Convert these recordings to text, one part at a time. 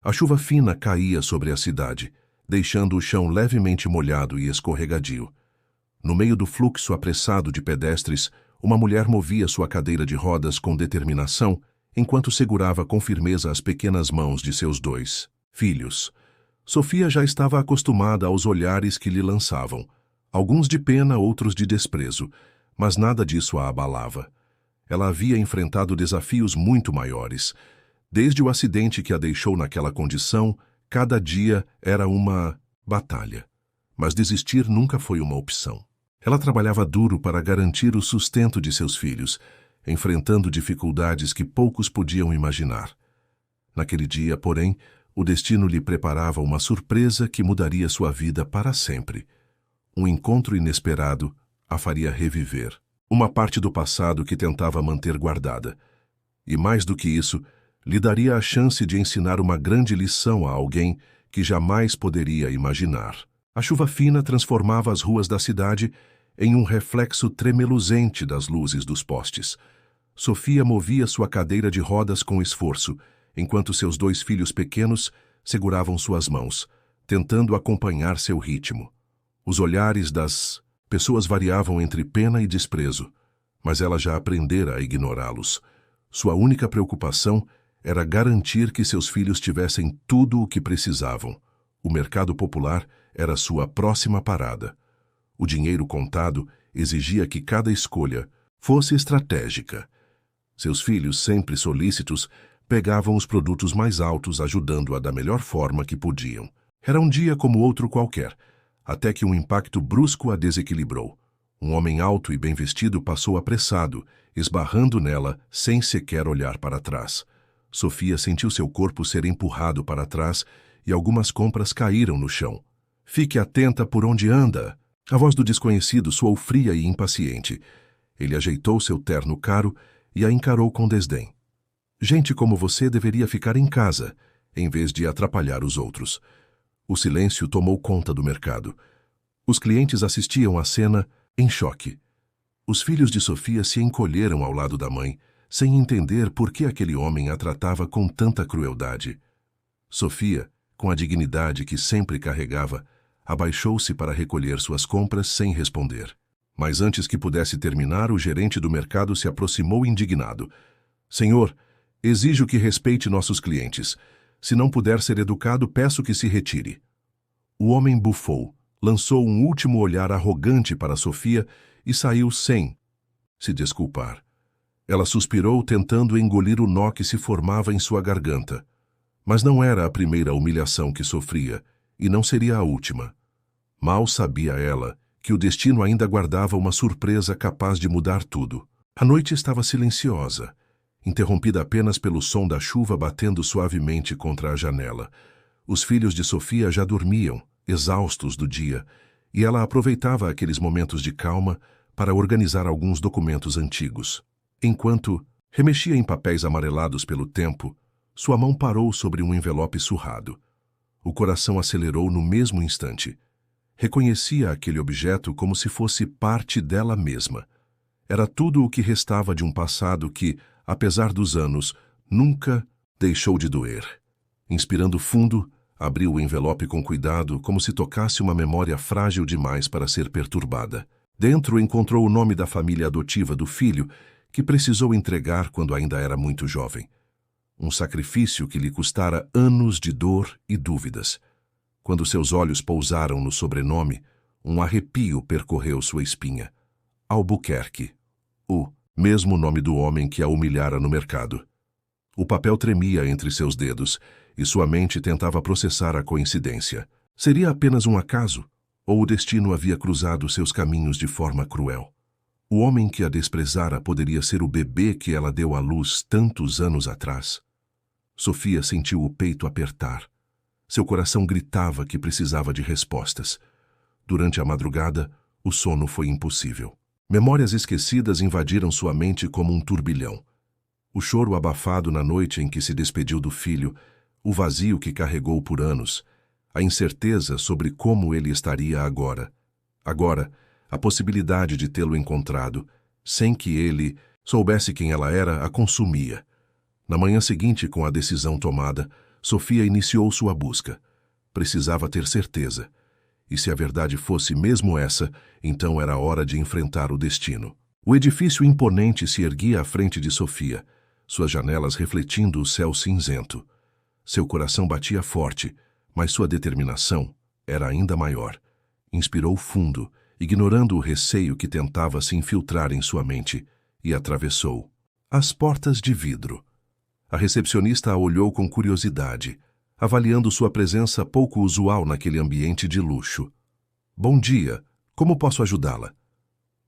A chuva fina caía sobre a cidade, deixando o chão levemente molhado e escorregadio. No meio do fluxo apressado de pedestres, uma mulher movia sua cadeira de rodas com determinação, enquanto segurava com firmeza as pequenas mãos de seus 2 filhos. Sofia já estava acostumada aos olhares que lhe lançavam, alguns de pena, outros de desprezo, mas nada disso a abalava. Ela havia enfrentado desafios muito maiores. Desde o acidente que a deixou naquela condição, cada dia era uma batalha. Mas desistir nunca foi uma opção. Ela trabalhava duro para garantir o sustento de seus filhos, enfrentando dificuldades que poucos podiam imaginar. Naquele dia, porém, o destino lhe preparava uma surpresa que mudaria sua vida para sempre. Um encontro inesperado a faria reviver uma parte do passado que tentava manter guardada. E mais do que isso, lhe daria a chance de ensinar uma grande lição a alguém que jamais poderia imaginar. A chuva fina transformava as ruas da cidade em um reflexo tremeluzente das luzes dos postes. Sofia movia sua cadeira de rodas com esforço, enquanto seus 2 filhos pequenos seguravam suas mãos, tentando acompanhar seu ritmo. Os olhares das pessoas variavam entre pena e desprezo, mas ela já aprendera a ignorá-los. Sua única preocupação era garantir que seus filhos tivessem tudo o que precisavam. O mercado popular era sua próxima parada. O dinheiro contado exigia que cada escolha fosse estratégica. Seus filhos, sempre solícitos, pegavam os produtos mais altos, ajudando-a da melhor forma que podiam. Era um dia como outro qualquer, até que um impacto brusco a desequilibrou. Um homem alto e bem vestido passou apressado, esbarrando nela sem sequer olhar para trás. Sofia sentiu seu corpo ser empurrado para trás e algumas compras caíram no chão. "Fique atenta por onde anda!" A voz do desconhecido soou fria e impaciente. Ele ajeitou seu terno caro e a encarou com desdém. "Gente como você deveria ficar em casa, em vez de atrapalhar os outros." O silêncio tomou conta do mercado. Os clientes assistiam à cena em choque. Os filhos de Sofia se encolheram ao lado da mãe, sem entender por que aquele homem a tratava com tanta crueldade. Sofia, com a dignidade que sempre carregava, abaixou-se para recolher suas compras sem responder. Mas antes que pudesse terminar, o gerente do mercado se aproximou indignado. "Senhor, exijo que respeite nossos clientes. Se não puder ser educado, peço que se retire." O homem bufou, lançou um último olhar arrogante para Sofia e saiu sem se desculpar. Ela suspirou, tentando engolir o nó que se formava em sua garganta. Mas não era a primeira humilhação que sofria, e não seria a última. Mal sabia ela que o destino ainda guardava uma surpresa capaz de mudar tudo. A noite estava silenciosa, interrompida apenas pelo som da chuva batendo suavemente contra a janela. Os filhos de Sofia já dormiam, exaustos do dia, e ela aproveitava aqueles momentos de calma para organizar alguns documentos antigos. Enquanto remexia em papéis amarelados pelo tempo, sua mão parou sobre um envelope surrado. O coração acelerou no mesmo instante. Reconhecia aquele objeto como se fosse parte dela mesma. Era tudo o que restava de um passado que, apesar dos anos, nunca deixou de doer. Inspirando fundo, abriu o envelope com cuidado, como se tocasse uma memória frágil demais para ser perturbada. Dentro encontrou o nome da família adotiva do filho, que precisou entregar quando ainda era muito jovem. Um sacrifício que lhe custara anos de dor e dúvidas. Quando seus olhos pousaram no sobrenome, um arrepio percorreu sua espinha. Albuquerque. O mesmo nome do homem que a humilhara no mercado. O papel tremia entre seus dedos, e sua mente tentava processar a coincidência. Seria apenas um acaso? Ou o destino havia cruzado seus caminhos de forma cruel? O homem que a desprezara poderia ser o bebê que ela deu à luz tantos anos atrás? Sofia sentiu o peito apertar. Seu coração gritava que precisava de respostas. Durante a madrugada, o sono foi impossível. Memórias esquecidas invadiram sua mente como um turbilhão. O choro abafado na noite em que se despediu do filho, o vazio que carregou por anos, a incerteza sobre como ele estaria agora. Agora, a possibilidade de tê-lo encontrado, sem que ele soubesse quem ela era, a consumia. Na manhã seguinte, com a decisão tomada, Sofia iniciou sua busca. Precisava ter certeza. E se a verdade fosse mesmo essa, então era hora de enfrentar o destino. O edifício imponente se erguia à frente de Sofia, suas janelas refletindo o céu cinzento. Seu coração batia forte, mas sua determinação era ainda maior. Inspirou fundo, ignorando o receio que tentava se infiltrar em sua mente, e atravessou as portas de vidro. A recepcionista a olhou com curiosidade, avaliando sua presença pouco usual naquele ambiente de luxo. Bom dia, como posso ajudá-la?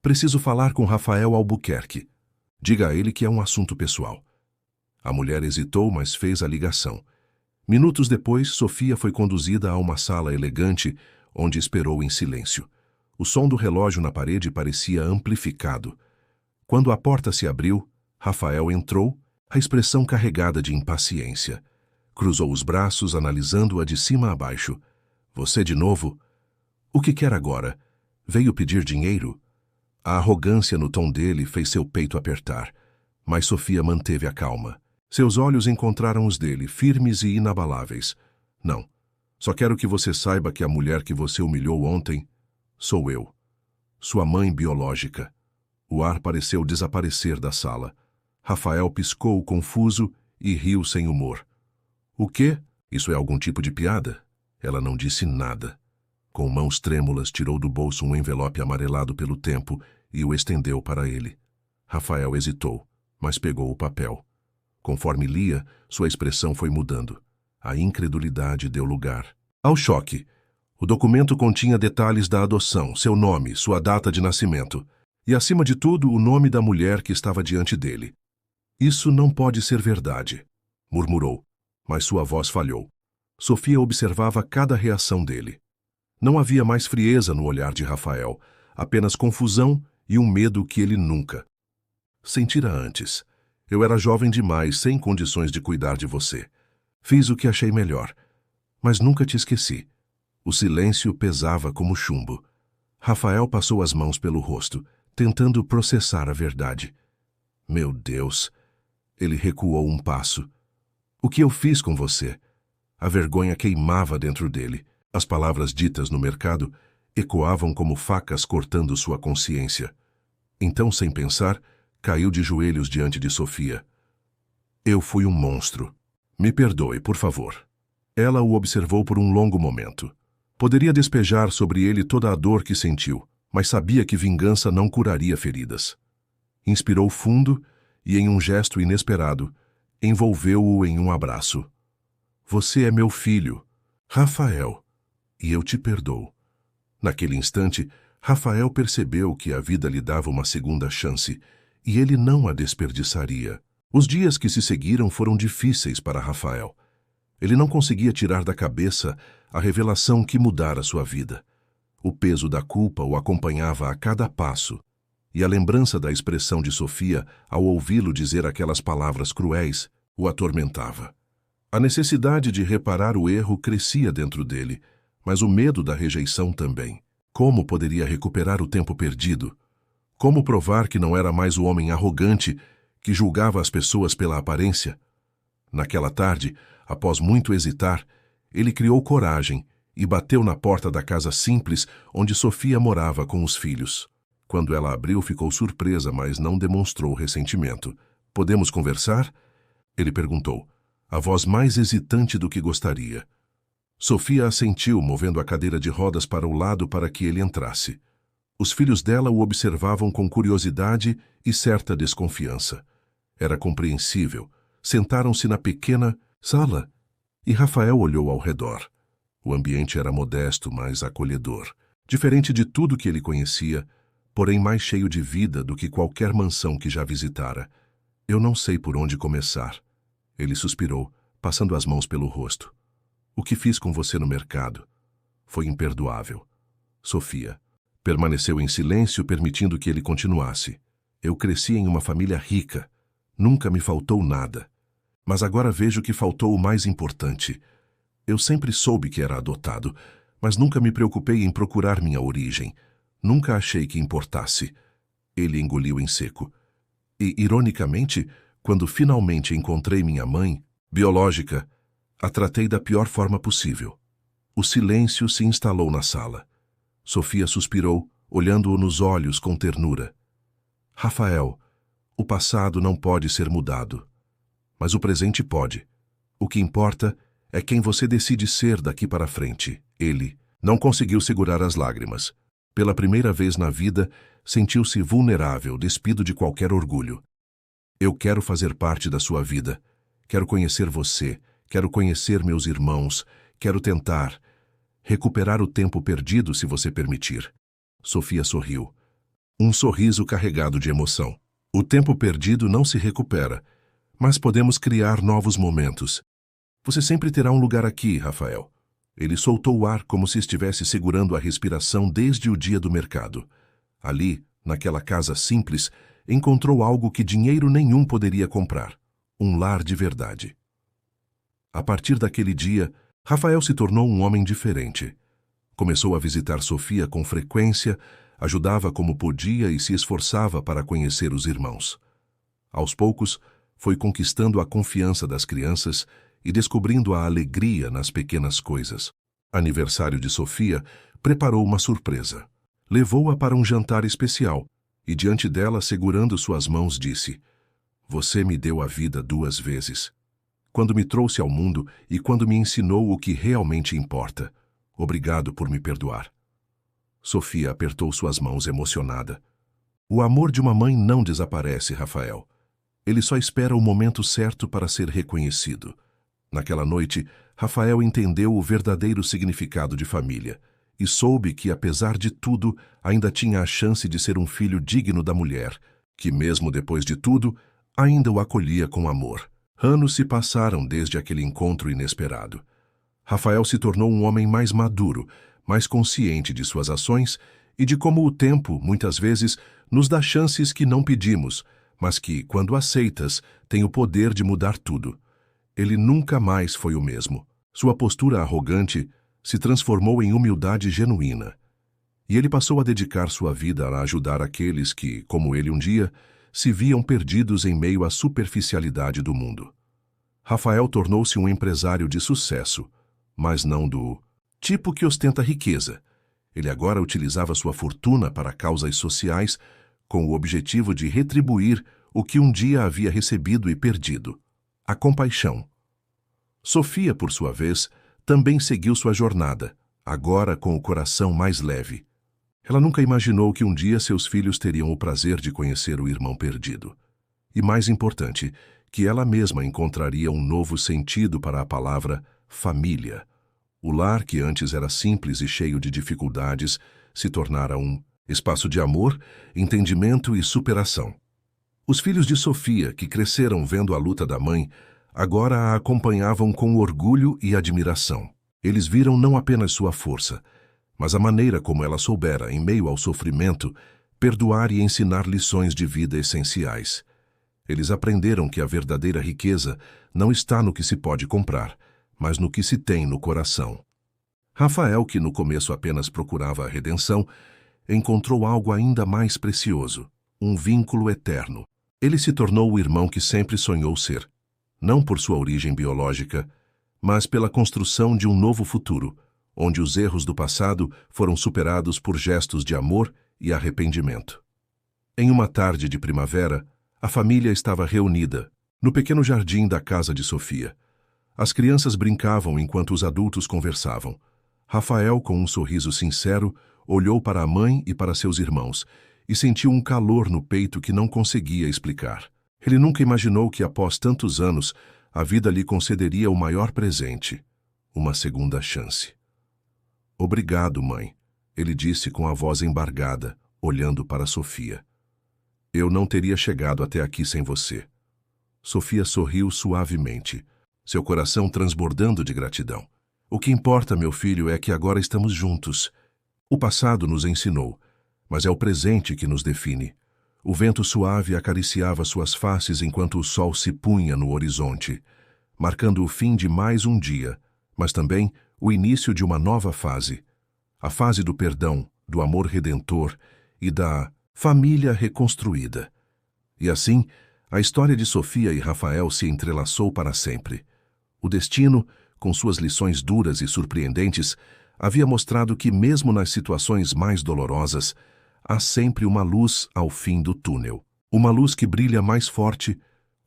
Preciso falar com Rafael Albuquerque. Diga a ele que é um assunto pessoal. A mulher hesitou, mas fez a ligação. Minutos depois, Sofia foi conduzida a uma sala elegante, onde esperou em silêncio. O som do relógio na parede parecia amplificado. Quando a porta se abriu, Rafael entrou, a expressão carregada de impaciência. Cruzou os braços, analisando-a de cima a baixo. Você de novo? O que quer agora? Veio pedir dinheiro? A arrogância no tom dele fez seu peito apertar, mas Sofia manteve a calma. Seus olhos encontraram os dele, firmes e inabaláveis. Não, só quero que você saiba que a mulher que você humilhou ontem sou eu, sua mãe biológica. O ar pareceu desaparecer da sala. Rafael piscou confuso e riu sem humor. O quê? Isso é algum tipo de piada? Ela não disse nada. Com mãos trêmulas, tirou do bolso um envelope amarelado pelo tempo e o estendeu para ele. Rafael hesitou, mas pegou o papel. Conforme lia, sua expressão foi mudando. A incredulidade deu lugar ao choque. O documento continha detalhes da adoção, seu nome, sua data de nascimento e, acima de tudo, o nome da mulher que estava diante dele. Isso não pode ser verdade, murmurou, mas sua voz falhou. Sofia observava cada reação dele. Não havia mais frieza no olhar de Rafael, apenas confusão e um medo que ele nunca sentira antes. Eu era jovem demais, sem condições de cuidar de você. Fiz o que achei melhor, mas nunca te esqueci. O silêncio pesava como chumbo. Rafael passou as mãos pelo rosto, tentando processar a verdade. Meu Deus! Ele recuou um passo. O que eu fiz com você? A vergonha queimava dentro dele. As palavras ditas no mercado ecoavam como facas cortando sua consciência. Então, sem pensar, caiu de joelhos diante de Sofia. Eu fui um monstro. Me perdoe, por favor. Ela o observou por um longo momento. Poderia despejar sobre ele toda a dor que sentiu, mas sabia que vingança não curaria feridas. Inspirou fundo e, em um gesto inesperado, envolveu-o em um abraço. Você é meu filho, Rafael, e eu te perdoo. Naquele instante, Rafael percebeu que a vida lhe dava uma segunda chance e ele não a desperdiçaria. Os dias que se seguiram foram difíceis para Rafael. Ele não conseguia tirar da cabeça a revelação que mudara sua vida. O peso da culpa o acompanhava a cada passo, e a lembrança da expressão de Sofia ao ouvi-lo dizer aquelas palavras cruéis o atormentava. A necessidade de reparar o erro crescia dentro dele, mas o medo da rejeição também. Como poderia recuperar o tempo perdido? Como provar que não era mais o homem arrogante que julgava as pessoas pela aparência? Naquela tarde, após muito hesitar, ele criou coragem e bateu na porta da casa simples onde Sofia morava com os filhos. Quando ela abriu, ficou surpresa, mas não demonstrou ressentimento. Podemos conversar? Ele perguntou, a voz mais hesitante do que gostaria. Sofia assentiu, movendo a cadeira de rodas para o lado para que ele entrasse. Os filhos dela o observavam com curiosidade e certa desconfiança. Era compreensível. Sentaram-se na pequena sala e Rafael olhou ao redor. O ambiente era modesto, mas acolhedor. Diferente de tudo que ele conhecia, porém mais cheio de vida do que qualquer mansão que já visitara. Eu não sei por onde começar. Ele suspirou, passando as mãos pelo rosto. O que fiz com você no mercado? Foi imperdoável. Sofia permaneceu em silêncio, permitindo que ele continuasse. Eu cresci em uma família rica. Nunca me faltou nada. Mas agora vejo que faltou o mais importante. Eu sempre soube que era adotado, mas nunca me preocupei em procurar minha origem. Nunca achei que importasse. Ele engoliu em seco. E, ironicamente, quando finalmente encontrei minha mãe, biológica, A tratei da pior forma possível. O silêncio se instalou na sala. Sofia suspirou, olhando-o nos olhos com ternura. Rafael, o passado não pode ser mudado, mas o presente pode. O que importa é quem você decide ser daqui para frente. Ele não conseguiu segurar as lágrimas. Pela primeira vez na vida, sentiu-se vulnerável, despido de qualquer orgulho. Eu quero fazer parte da sua vida. Quero conhecer você. Quero conhecer meus irmãos. Quero tentar recuperar o tempo perdido, se você permitir. Sofia sorriu. Um sorriso carregado de emoção. O tempo perdido não se recupera, mas podemos criar novos momentos. Você sempre terá um lugar aqui, Rafael. Ele soltou o ar como se estivesse segurando a respiração desde o dia do mercado. Ali, naquela casa simples, encontrou algo que dinheiro nenhum poderia comprar. Um lar de verdade. A partir daquele dia, Rafael se tornou um homem diferente. Começou a visitar Sofia com frequência, ajudava como podia e se esforçava para conhecer os irmãos. Aos poucos, foi conquistando a confiança das crianças e descobrindo a alegria nas pequenas coisas. Aniversário de Sofia, preparou uma surpresa. Levou-a para um jantar especial e, diante dela, segurando suas mãos, disse: "Você me deu a vida 2 vezes. Quando me trouxe ao mundo e quando me ensinou o que realmente importa. Obrigado por me perdoar." Sofia apertou suas mãos emocionada. O amor de uma mãe não desaparece, Rafael. Ele só espera o momento certo para ser reconhecido. Naquela noite, Rafael entendeu o verdadeiro significado de família e soube que, apesar de tudo, ainda tinha a chance de ser um filho digno da mulher, que, mesmo depois de tudo, ainda o acolhia com amor. Anos se passaram desde aquele encontro inesperado. Rafael se tornou um homem mais maduro, mais consciente de suas ações e de como o tempo, muitas vezes, nos dá chances que não pedimos, mas que, quando aceitas, tem o poder de mudar tudo. Ele nunca mais foi o mesmo. Sua postura arrogante se transformou em humildade genuína. E ele passou a dedicar sua vida a ajudar aqueles que, como ele um dia, se viam perdidos em meio à superficialidade do mundo. Rafael tornou-se um empresário de sucesso, mas não do tipo que ostenta riqueza. Ele agora utilizava sua fortuna para causas sociais com o objetivo de retribuir o que um dia havia recebido e perdido: a compaixão. Sofia, por sua vez, também seguiu sua jornada, agora com o coração mais leve. Ela nunca imaginou que um dia seus filhos teriam o prazer de conhecer o irmão perdido. E mais importante, que ela mesma encontraria um novo sentido para a palavra família. O lar, que antes era simples e cheio de dificuldades, se tornara um espaço de amor, entendimento e superação. Os filhos de Sofia, que cresceram vendo a luta da mãe, agora a acompanhavam com orgulho e admiração. Eles viram não apenas sua força, mas a maneira como ela soubera, em meio ao sofrimento, perdoar e ensinar lições de vida essenciais. Eles aprenderam que a verdadeira riqueza não está no que se pode comprar, mas no que se tem no coração. Rafael, que no começo apenas procurava a redenção, encontrou algo ainda mais precioso: um vínculo eterno. Ele se tornou o irmão que sempre sonhou ser, não por sua origem biológica, mas pela construção de um novo futuro, onde os erros do passado foram superados por gestos de amor e arrependimento. Em uma tarde de primavera, a família estava reunida, no pequeno jardim da casa de Sofia. As crianças brincavam enquanto os adultos conversavam. Rafael, com um sorriso sincero, olhou para a mãe e para seus irmãos e sentiu um calor no peito que não conseguia explicar. Ele nunca imaginou que, após tantos anos, a vida lhe concederia o maior presente: uma segunda chance. "Obrigado, mãe", ele disse com a voz embargada, olhando para Sofia. "Eu não teria chegado até aqui sem você." Sofia sorriu suavemente, seu coração transbordando de gratidão. "O que importa, meu filho, é que agora estamos juntos. O passado nos ensinou, mas é o presente que nos define." O vento suave acariciava suas faces enquanto o sol se punha no horizonte, marcando o fim de mais um dia, mas também o início de uma nova fase. A fase do perdão, do amor redentor e da família reconstruída. E assim, a história de Sofia e Rafael se entrelaçou para sempre. O destino, com suas lições duras e surpreendentes, havia mostrado que, mesmo nas situações mais dolorosas, há sempre uma luz ao fim do túnel. Uma luz que brilha mais forte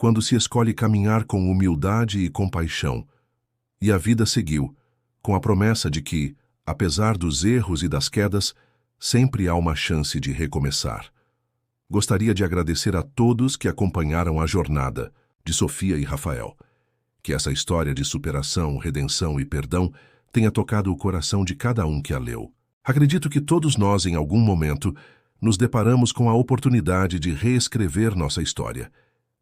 quando se escolhe caminhar com humildade e compaixão. E a vida seguiu, com a promessa de que, apesar dos erros e das quedas, sempre há uma chance de recomeçar. Gostaria de agradecer a todos que acompanharam a jornada de Sofia e Rafael. Que essa história de superação, redenção e perdão tenha tocado o coração de cada um que a leu. Acredito que todos nós, em algum momento, nos deparamos com a oportunidade de reescrever nossa história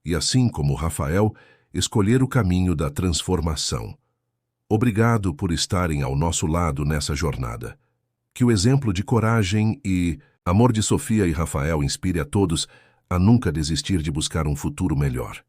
e, assim como Rafael, escolher o caminho da transformação. Obrigado por estarem ao nosso lado nessa jornada. Que o exemplo de coragem e amor de Sofia e Rafael inspire a todos a nunca desistir de buscar um futuro melhor.